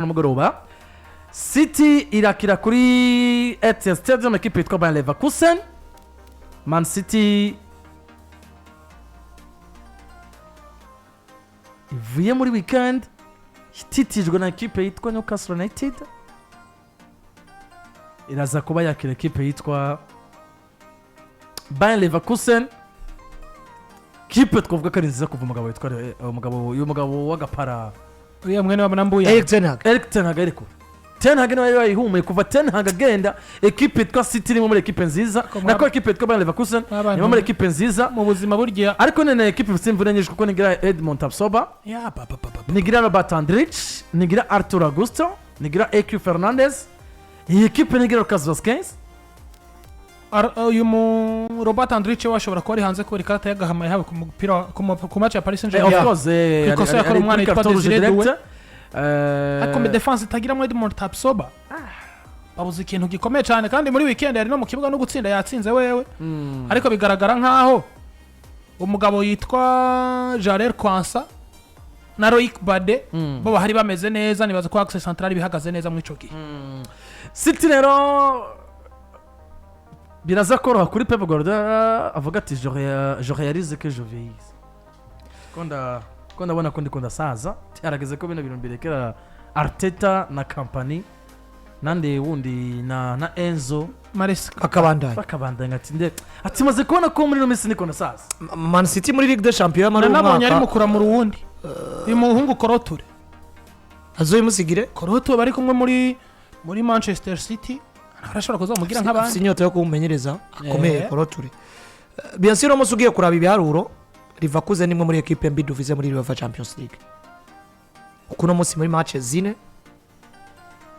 n'umugoroba City irakira kuri Etihad Stadium equipe yitwa Bayer Leverkusen. Man City ivuye muri weekend ititijwe na equipe yitwa Newcastle United, iraza kuba yakira equipe yitwa Bayer Leverkusen. Kipe twavuga ko ari nziza kuva umugabo w'agapara uriya mwene w'amanambuya Erik ten Hag ariko Ten Hag nawe yayihumuye kuva Ten Hag agenda equipe yitwa City irimo muri equipe nziza nako equipe yitwa Bayer Leverkusen irimo muri equipe nziza mu buzima burya ariko nene equipe simvune nyinshi kuko nigira Edmond Tapsoba nigira Robert Andrich nigira Arthur Augusto nigira EQ Fernandez. Iyi equipe nigira Lucas Vazquez. uyu mu Robert Andrich washobora kuba ari hanze kubera ikarata y'agahamaye haba ku mupira ku match ya Paris Saint-Germain. Of course ikosa yakora umwana yitwa Desire Doué ariko mu defense itagira muri Edmond Tapsoba babuze ikintu gikomeye cyane kandi muri weekend yari no mu kibuga no gutsinda yatsinze wewe ariko bigaragara nkaho umugabo yitwa Jarel Kwanka na Loic Bade bo bahari bameze neza nibaza ko access central bihagaze neza muri coki. City rero biraza koroha kuri Pep Guardiola avuga ati je réalise que je vieillis. Konda bona konda saza cyarageze ko bino bintu birekera Arteta na company nande wundi na Enzo Maresca bakabandanya ati maze kubona ko muri no Messi niko na saza Man City muri Ligue des Champions muri nabonye ari mukura mu ruwundi uyu muhungu Koroture azoyimusigire Koroture bari kumwe muri Manchester City arashobora kuzamugira nk'abandi sinyota yo kumumenyereza akomeye Koroture. Bien sûr umunsi ugiye kuraba ibiharuro Liverkusen nimwe muri equipe mbi duvize muri UEFA Champions League. Kuno munsi muri match zine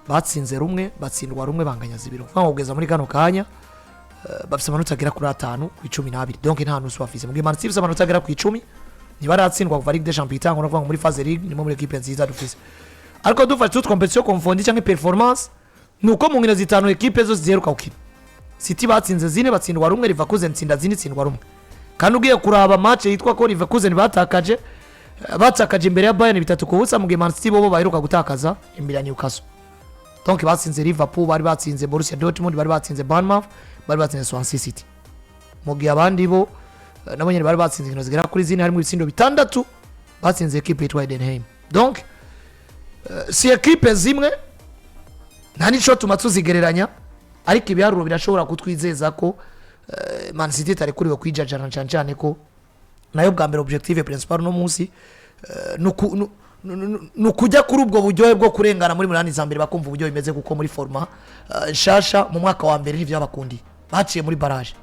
batsinze rumwe batsindwa rumwe banganya zibiro kuva kugeza muri kano kanya bafise amanota agera kuri 5 ku 12 donc nta nusu bafise mu Man City bafise amanota agera ku 10 ntibaratsindwa kuva Ligue des Champions cyangwa no muri phase league nimwe muri equipe nziza dufise ariko dufashe toute compétition confondi cyangwa performance nuko mu nkino zitanu equipe zo ziheruka gukina City batsinze zine batsindwa rumwe Liverkusen tsinda zine tsindwa rumwe kandi ugiye kuraba match yitwa ko Liverkusen batakaje imbere ya Bayern 3-0 mu Man City bo baheruka gutakaza imbere ya Newcastle. Donc batsinze Liverpool bari batsinze Borussia Dortmund bari batsinze Bournemouth bari batsinze Swansea City mu gihe abandi bo nabo nyine bari batsinze inkino zigera kuri zine harimo ibitsindo bitandatu batsinze equipe yitwa Edenheim. Donc si equipe zimwe nta nico tuzigereranya ariko ibiharuro birashobora kutwizeza ko Man City tari kuriwe kwijajana cyane ko nayo bwa mbere objective principal no munsi nukujya kuri ubwo buryohe bwo kurengana muri munani za mbere bakumva uburyo bimeze kuko muri forma shasha mu mwaka wa mbere n'ivyo bakundi baciye muri barrage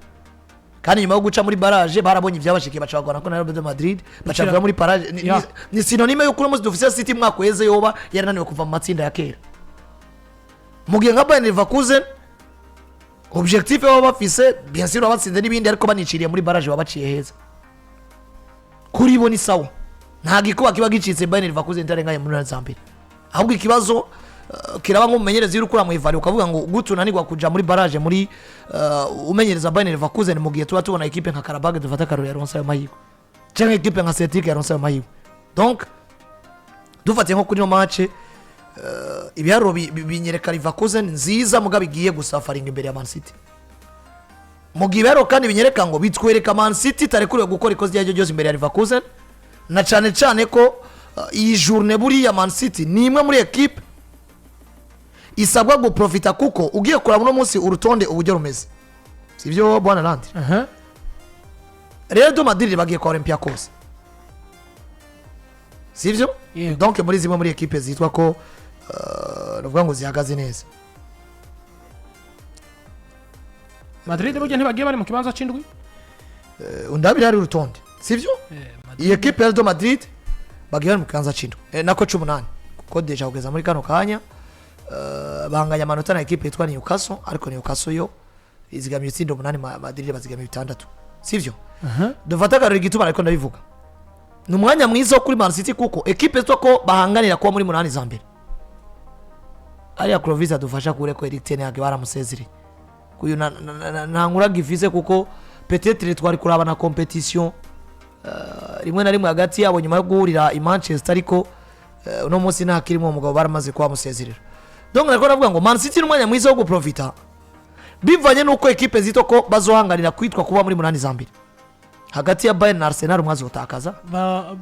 kandi nyuma yo guca muri barrage barabonye ivyabashikiye bacagwana ko na Real Madrid bacagura muri barrage ni synonyme yo kuri munsi dufise City mwaka weze yoba yarananiwe kuva mu matsinda ya kera mu gihe nka Bayer Leverkusen objectif baba bafise bien sûr abatsinze n'ibindi ariko baniciriye muri barrage babaciye heza kuri bo ni sawa nta gikuba kiba gicitse Bayer Leverkusen itarengaye muri Zambia ahubwo ikibazo kiraba nk'umumenyereza y'urukura mu ivari ukavuga ngo gutunanirwa kuja muri barrage muri umenyereza Bayer Leverkusen mu gihe tuba tubona equipe nka Karabag dufata karori ya Ronsa y'amahigo cyangwa equipe nka Celtic ya Ronsa y'amahigo. Donc dufate nko kuri no match ibiharuro binyereka Liverkusen nziza muga bigiye gusafaringa imbere ya Man City mu gibero kandi binyereka ngo bitwereka Man City tarekuriwe gukora ikoze ryaje ryose imbere ya Liverkusen na cyane ko iyi journée buri ya Man City ni imwe muri equipe isabwa go profita kuko ugiye kuraba no munsi urutonde uburyo rumeze sivyo bwana Landry. Real Madrid bagiye kwa Olympiacos sivyo donc muri zimwe muri equipe zitwa ko ruvuga ngo zihagaze neza. Madrid burya ntibagiye bari mu kibanza c'indwi undabira ari urutonde sivyo iyi equipe ya Madrid bagiye bari mu kibanza c'indwi nako 18 kuko deja kugeza muri kano kanya banganya amanota na equipe yitwa Newcastle ariko Newcastle yo izigamye itsindo 8 Madrid bazigamye 6 sivyo dufata karori gituma ariko ndabivuga ni umwanya mwiza wo kuri Man City kuko equipe zitwa ko bahanganira kuba muri 8 za mbere ariya Clovis adufasha kure ko Erik ten Hag baramusezeri kuyu na nkura Grevisse kuko peut-être twari kuraba na competition rimwe na rimwe hagati yabo nyuma yo guhurira i Manchester ariko uno munsi nta kirimo umugabo baramaze kuba musezerera donc nako navuga ngo Man City n'umwanya mwiza wo guprofita bivanye nuko equipe zito ko bazohanganira kwitwa kuba muri munani za mbere hagati ya Bayern na Arsenal umwazotakaza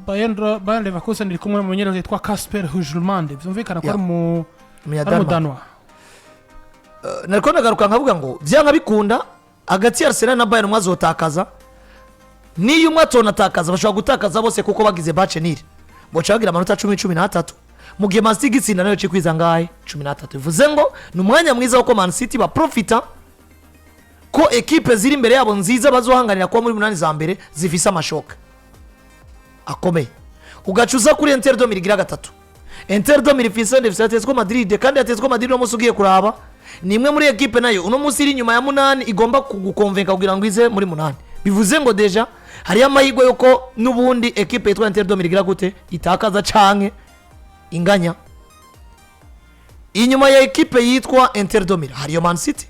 Bayern Leverkusen iri kumwe mu munyero witwa Kasper Hujlmand byumvikana ko ari mu Danwa nako nagaruka nkavuga ngo byanga bikunda hagati ya Arsenal na Bayern umwazotakaza niyo umwatona takaza bashobora gutakaza bose kuko bagize match nire bocagira amanota 10-13 mu gihe Man City gitsinda nayo cikwiza ngahe 13 bivuze ngo ni umwanya mwiza wo Man City ba profita ko equipe ziri imbere yabo nziza bazohanganira ko muri munani za mbere zifisa amashoka akomeye ugacuza kuri Inter de Milan gira gatatu Inter de Milan ifise Atletico Madrid kandi Atletico Madrid no musugiye kuraba nimwe muri equipe nayo uno munsi iri nyuma ya munani igomba kugukonvenka kugira ngo ize muri munani bivuze ngo deja hari amahirwe yuko nubundi equipe yitwa Inter de Milan gira gute itakaza canke inganya inyuma ya equipe yitwa Inter de Milan hariyo Man City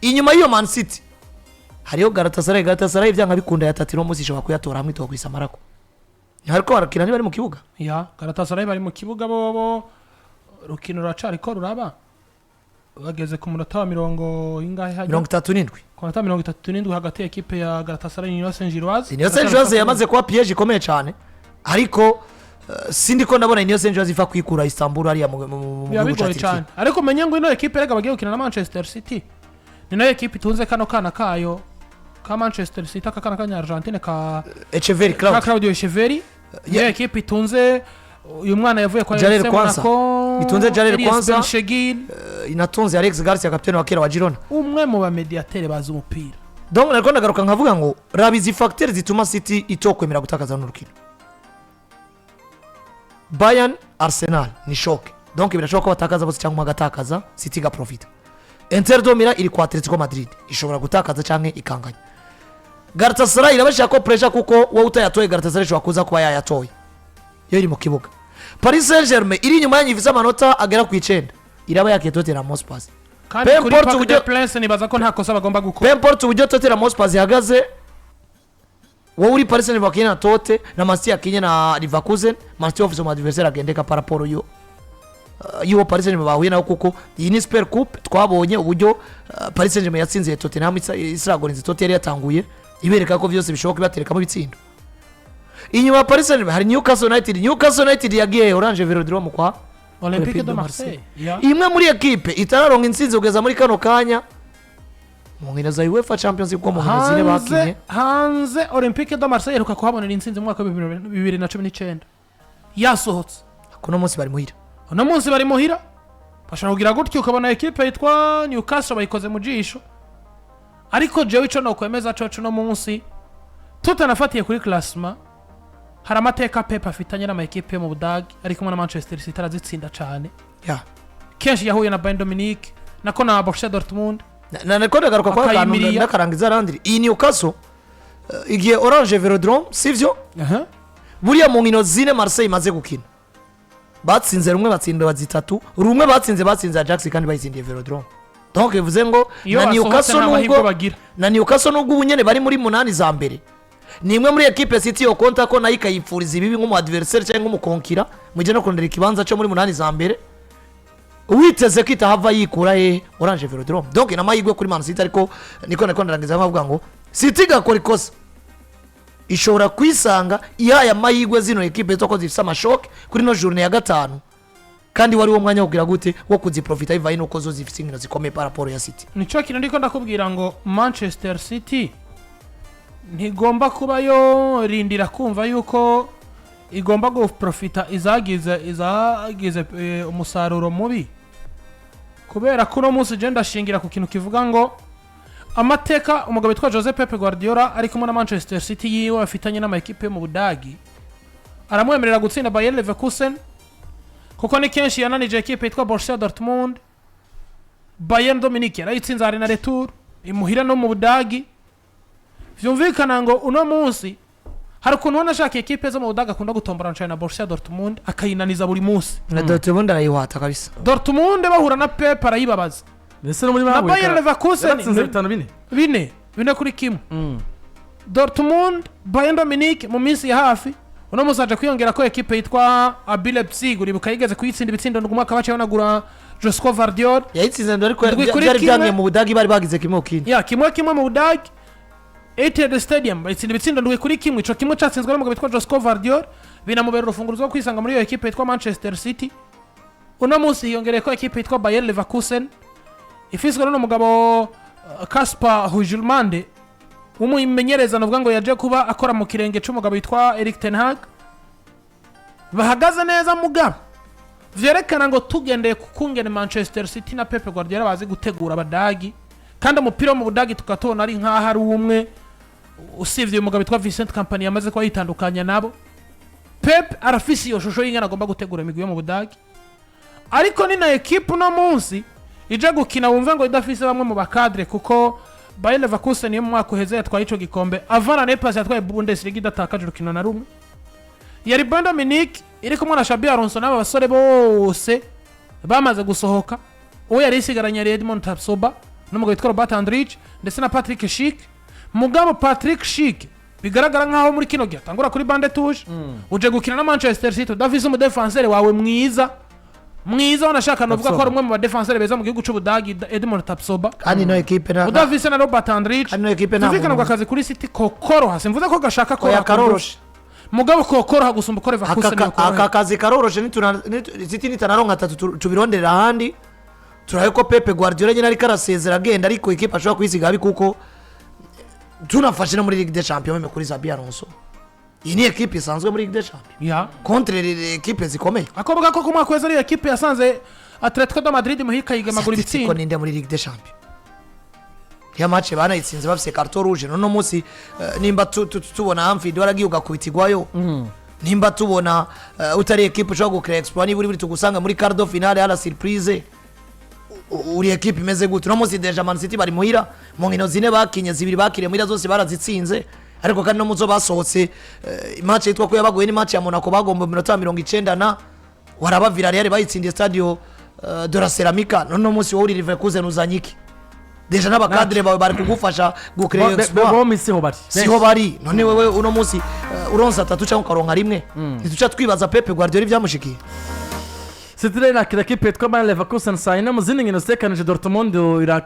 inyuma y'iyo Man City hariyo Galatasaray byanga bikunda yatatiro musi ishobora kuyatora hamwe to kwisamarako hariko barakina bari mu kibuga ya Galatasaray bari mu kibuga bo rukino racari ko ruraba bageze ku munota wa 30 ingahe hajya 37 ku munota 37 hagati ya equipe ya Galatasaray Union Saint-Gilloise yamaze kuba piège ikomeye cyane ariko sindi ko ndabona Union Saint-Gilloise ifa kwikura Istanbul ari mu bigoye cyane ariko menye ngo ino equipe rega bagiye gukina na Manchester City ni nayo equipe itunze kano kana kayo ka Manchester City akakana kanya Argentine ka Echeverri Claudio Echeverri ya equipe itunze uyu mwana yavuye kwa Jarel Kwanza itunze Jarel Kwanza inatunze Alex Garcia capitaine wa kera wa Girona umwe mu ba mediateur bazi umupira donc nariko ndagaruka nkavuga ngo rabizi facteurs zituma City itokwemera gutakaza n'urukino Bayern Arsenal ni shock donc birashoboka batakaza bose cyangwa magatakaza City ga profita Inter de Milan iri kwa Atletico Madrid ishobora gutakaza canke ikanganya Galatasaray irabashaka ko pressure kuko wowe utayatoye Galatasaray ishobora kuza kuba yayatoye yo iri mu kibuga Paris Saint-Germain iri nyuma yanyiviza amanota agera ku 9 iraba yake Tottenham Hotspur kandi kuri Parc des Princes nibaza ko nta kosa bagomba gukora Pemporte uburyo Tottenham Hotspur ihagaze wowe uri Paris Saint-Germain bakina na Tote na Man City yakinye na Liverkusen Man City office mu adversaire agendeka par rapport yo Paris Saint-Germain bahuye naho kuko iyi ni Super Coupe twabonye uburyo Paris Saint-Germain yatsinze Tottenham isiragorinze Tote yari yatanguye ibereka ko byose bishoboka bibaterekamo bitsindo inyuma Paris Saint-Germain hari Newcastle United yagiye Orange Velodrome kwa Olympique de Marseille imwe muri equipe itararonka intsinzi kugeza muri kano kanya mu nkino za UEFA Champions League mu nkino zine bakinye hanze Olympique de Marseille iheruka kuhabonera intsinzi mu mwaka wa 2019 yasohotse kuno munsi bari muhira uno munsi bari muhira bashaka kugira gutyo ukabona equipe yitwa Newcastle bayikoze mu jisho ariko jewe ico no kwemeza coco no munsi tutanafatiye kuri classement hari amateka Pep afitanye n'ama equipe mu Budagi ariko na Manchester City arazitsinda cyane kenshi yahuye na Bayern Munich nako na Borussia Dortmund nako ndagaruka kwa kantu ndakarangiza Landry iyi Newcastle igiye Orange Velodrome sivyo buriya mu nkino zine Marseille imaze gukina batsinze rumwe batsinda bazitatu rumwe batsinze Ajax kandi bayitsindiye Velodrome donc bivuze ngo na Newcastle nubwo ubunyene bari muri munani za mbere nimwe muri equipe City yo konta ko nayo ikayipfuriza ibibi nk'umu adversaire cyangwa nk'umukonkira muje no kurondera ikibanza cyo muri munani za mbere witeze ko itahava yikura Orange Velodrome donc namayigwe kuri Man City ariko niko ndarangiza bavuga ngo City gakora ikosa ishobora kwisanga ihaye amahirwe zino equipe zoko zifisa amashoke kuri no journée ya gatanu kandi wari wo mwanya wo kugira gute wo kuziprofita ivaye nuko zo zifise inkino zikomeye par rapport ya City nico kintu ndiko ndakubwira ngo Manchester City ntigomba kuba yo rindira kumva yuko igomba guprofita izagize umusaruro mubi kubera ko no munsi je ndashingira ku kintu kivuga ngo amateka umugabo witwa Jose Pep Guardiola ari kumwe na Manchester City yiwe afitanye n'ama equipe mu Budagi aramwemerera gutsinda Bayer Leverkusen kuko ni kenshi yananije equipe yitwa Borussia Dortmund Bayern Dominique yarayitsinze ari na retour imuhira no mu Budagi vyumvikana ngo uno munsi hari ukuntu wanashaka equipe zo mu Budagi akunda gutombora na Borussia Dortmund akayinaniza buri munsi na Dortmund arayihwata kabisa Dortmund bahura na Pep arayibabaza Nese no muri mawe Bayern Leverkusen bine kuri kimwe Dortmund Bayern Dominique mu minsi ya hafi uno musaje kwiyongera ko ekipe yitwa Bilepsig uribuka yigeze kuyitsinda ibitsindo mu mwaka baciye banagura Josko Guardiola yayitsinze ariko byari byamye mu Budagi bari bagize kimwe kindi kimwe mu Budagi Etihad Stadium bayitsinda ibitsindo ndwi kuri kimwe ico kimwe catsinzwe n'umugabo witwa Josko Guardiola binamubera urufunguzo rwo kwisanga muri iyo ekipe yitwa Manchester City uno munsi hiyongereye ko ekipe yitwa Bayer Leverkusen ifiswe n'umugabo Kasper Hujulmande umuyimenyereza navuga ngo yaje kuba akora mu kirenge cy'umugabo witwa Erik ten Hag bahagaze neza mugabo vyerekana ngo tugendeye kukungene Manchester City na Pep Guardiola bazi gutegura abadagi kandi umupira wo mu Budagi tukatona ari nkaho ari umwe usivye umugabo witwa Vincent Kompany yamaze ko yitandukanya nabo Pep arafisi iyo shusho y'ingana agomba gutegura imigwi yo mu Budagi ariko ni na equipe no munsi ije gukina wumva ngo idafise bamwe mu bakadre kuko Bayer Leverkusen yo mu mwaka uheze yatwaye ico gikombe avana Nepal yatwaye Bundesliga idatakaje urukino na rumwe yari Bayern Munich iri kumwe na Xabi Alonso n'aba basore bose bamaze gusohoka uwo yari isigaranye Edmond Tapsoba n'umugabo witwa Robert Andrich ndetse na Patrick Schick mugabo Patrick Schick bigaragara nkaho muri kino gihe atangura kuri bande touche uje gukina na Manchester City udafise umu defenseur wawe mwiza wanashaka novuga ko ari umwe mu ba defenseur beza mu gihugu cy'Ubudagi Edmond Tapsoba kandi no equipe na udafise na Robert Andrich kandi no equipe na tuzikana kwa kazi kuri City kokoro hasimvuze ko gashaka ko yakaroroshe mugabo kokoro hagusumba ko Leverkusen aka kazi karoroshe City nitanaronka 3 tubirondera ahandi turaye ko Pep Guardiola nyine ari karasezera agenda ariko equipe ashobora kwisiga abi kuko tunafashe no muri Ligue des Champions meme kuri Xabi Alonso iyi ni equipe isanzwe muri Ligue des Champions contre les équipes zikomeye akovuga ko kumwa kweza ari equipe yasanze Atletico de Madrid muhika yigamagura ibitsinda ko ninde muri Ligue des Champions ya match bana itsinze bafise carton rouge no munsi nimba tubona Anfield waragiye ugakubitigwayo nimba tubona utari equipe ushobora gukrea exploit ni buri tugusanga muri quart de finale à la surprise uri equipe imeze gute no munsi deja Man City bari muhira mu nkino zine bakinye zibiri bakire muhira zose barazitsinze ariko kandi no muzo basohotse match yitwa ko yabagoye ni match ya Monaco bagomba 90 na waraba Villarreal bayitsindiye stadio de la Ceramica no munsi wo uri Liverkusen uzanyiki deja n'abakadre bawe bari kugufasha gukrea exploit siho bari none wewe uno munsi uronsa 3 cyangwa karonka rimwe ntituca twibaza Pep Guardiola ibyamushikiye C'était là l'équipe de Bayer Leverkusen, ça a une zindi nkino zitekanije Dortmund irakira